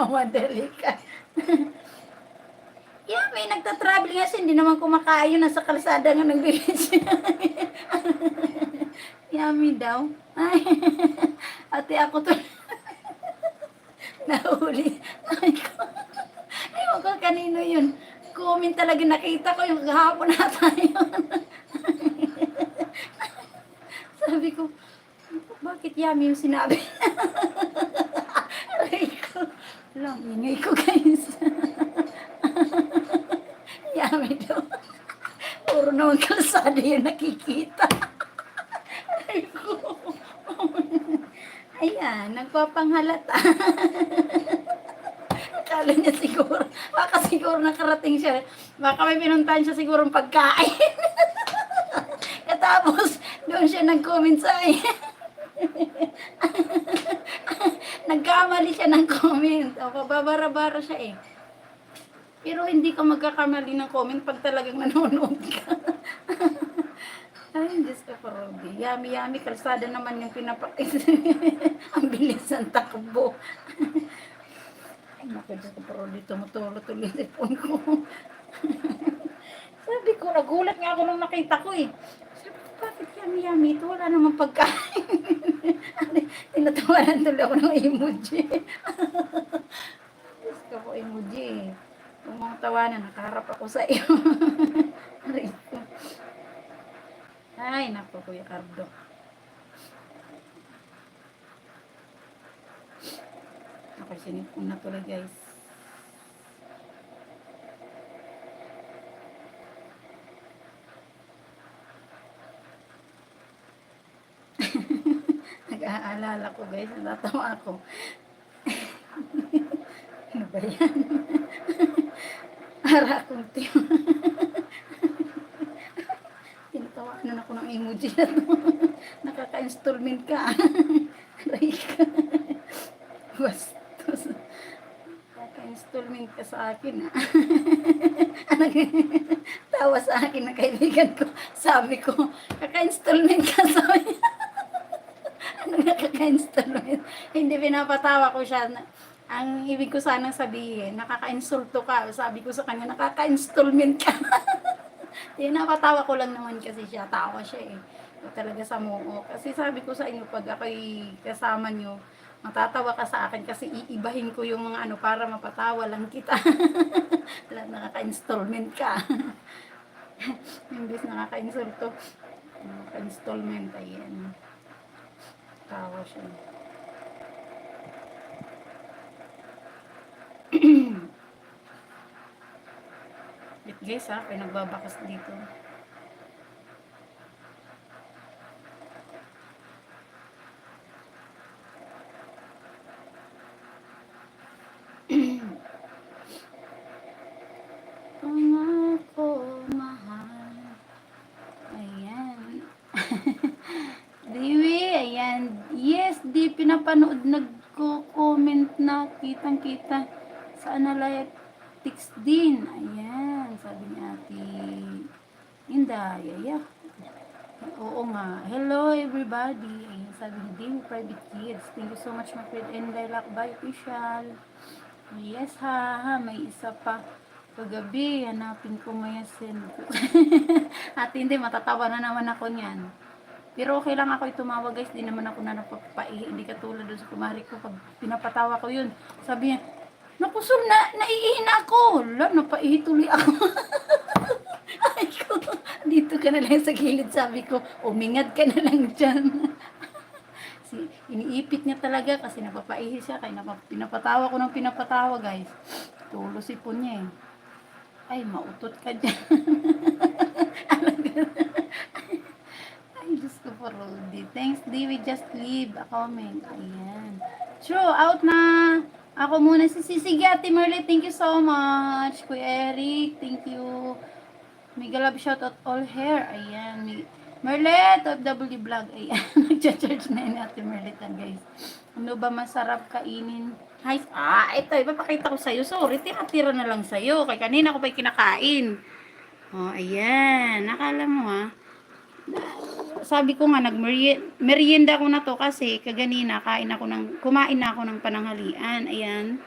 nagmamadali ka. Yeah, may nagta-travel kasi hindi naman kumakain, nasa kalsada nga nagbibigay siya. Yummy daw. Ay, ate ako to. Nahuli. Ay ko. Ewan ko kanino yun. Comment talaga nakita ko yung kahapon na tayo. Sabi ko, bakit yummy yung sinabi? Aray ko. Alam, ingay ko guys. Yummy daw. Puro naman kalsada yung nakikita. Aray ko. Ayan, nagpapanghalata. Akala niya siguro, baka siguro nakarating siya. Baka may pinuntahan siya siguro pagkain. Katapos, doon siya nag-comment sa akin. Nagkamali siya ng comment. O, pababara-bara siya eh. Pero hindi ka magkakamali ng comment pag talagang nanonood ka. Ay, Diyos ko, Parodi. Yummy, kalsada naman yung pinapakita. Ang bilis ng takbo. Ay, naku, Diyos ko, Parodi. Tumutulo tuloy sa phone ko. Sabi ko, nagulat nga ako nung nakita ko eh. Sabi ko, bakit yummy ito? Wala namang pagkain. Tinatawanan tuloy ako ng emoji. Diyos ko po, emoji. Kung mga tawanan, nakaharap ako sa iyo. Ay, naku, Kuya Cardo. Ako, sinipon na tuloy, guys. Nag-aalala ko, guys. Natatawa ako. Ano ba yan? Ara akong tiyo. Tinatawanan ako ng emoji na to. Nakaka-installment ka. Aray ka. Bastos. Nakaka-installment ka sa akin. Tawa sa akin na kaibigan ko. Sabi ko, kaka-installment ka sa akin. Ano nakaka-installment? Hindi, pinapatawa ko siya. Ang ibig ko sanang sabihin, nakaka-insulto ka. Sabi ko sa kanya, nakaka-installment ka. Napatawa ko lang naman kasi siya. Tawa siya eh. Talaga sa muo. Kasi sabi ko sa inyo, pag ako'y kasama nyo, matatawa ka sa akin kasi iibahin ko yung mga ano para mapatawa lang kita. Nakaka-installment ka. Imbis nakaka-insulto. Nakaka-installment. Ayan. Tawa siya. Wait guys ha, kaya nagbabakas dito. Pangako, mahal. Ayan. Diwi, ayan. Yes, di pinapanood, nagko-comment na kitang-kita sa analytics din. Ayan, sabi ni Ate Inday. Ayan. Oo nga. Hello everybody. Ayan, sabi ni Diwi Private Kids. Thank you so much my friend Inday Lakbay Official. Yes ha, may isa pa. Kagabi, hanapin ko maya send ko. At hindi, matatawa na naman ako niyan. Pero okay lang ako tumawag guys, di naman ako na napapaihi. Hindi katulad doon sa kumari ko, pag pinapatawa ko yun, sabi niya, nakusol na, naiihi na ako. Wala, napaihi tuloy ako. Ay ko, dito ka na lang sa gilid, sabi ko, umingad ka na lang dyan. Iniipit niya talaga kasi napapaihi siya, kaya pinapatawa ko ng pinapatawa guys. Tulo sipon niya eh. Ay, mautot ka dyan. Ay, Diyos ko po, Rudy. Thanks, David. Just leave a comment. Ayan. True, out na. Ako muna si Sige, Ate Merle. Thank you so much. Kuya Eric, thank you. Mega love shout out all hair. Ayan. Merle, OFW vlog. Ayan. Nag-charge na yun, Ate Merle, guys. Ano ba masarap kainin? Hi. Ito, ipapakita ko sa'yo. Sorry, tira na lang sa'yo. Kaya kanina ko pa'y kinakain. Oh, ayan. Nakala mo, ha? Sabi ko nga, nagmerienda ko na to kasi kaganina, kumain na ako ng pananghalian. Ayan.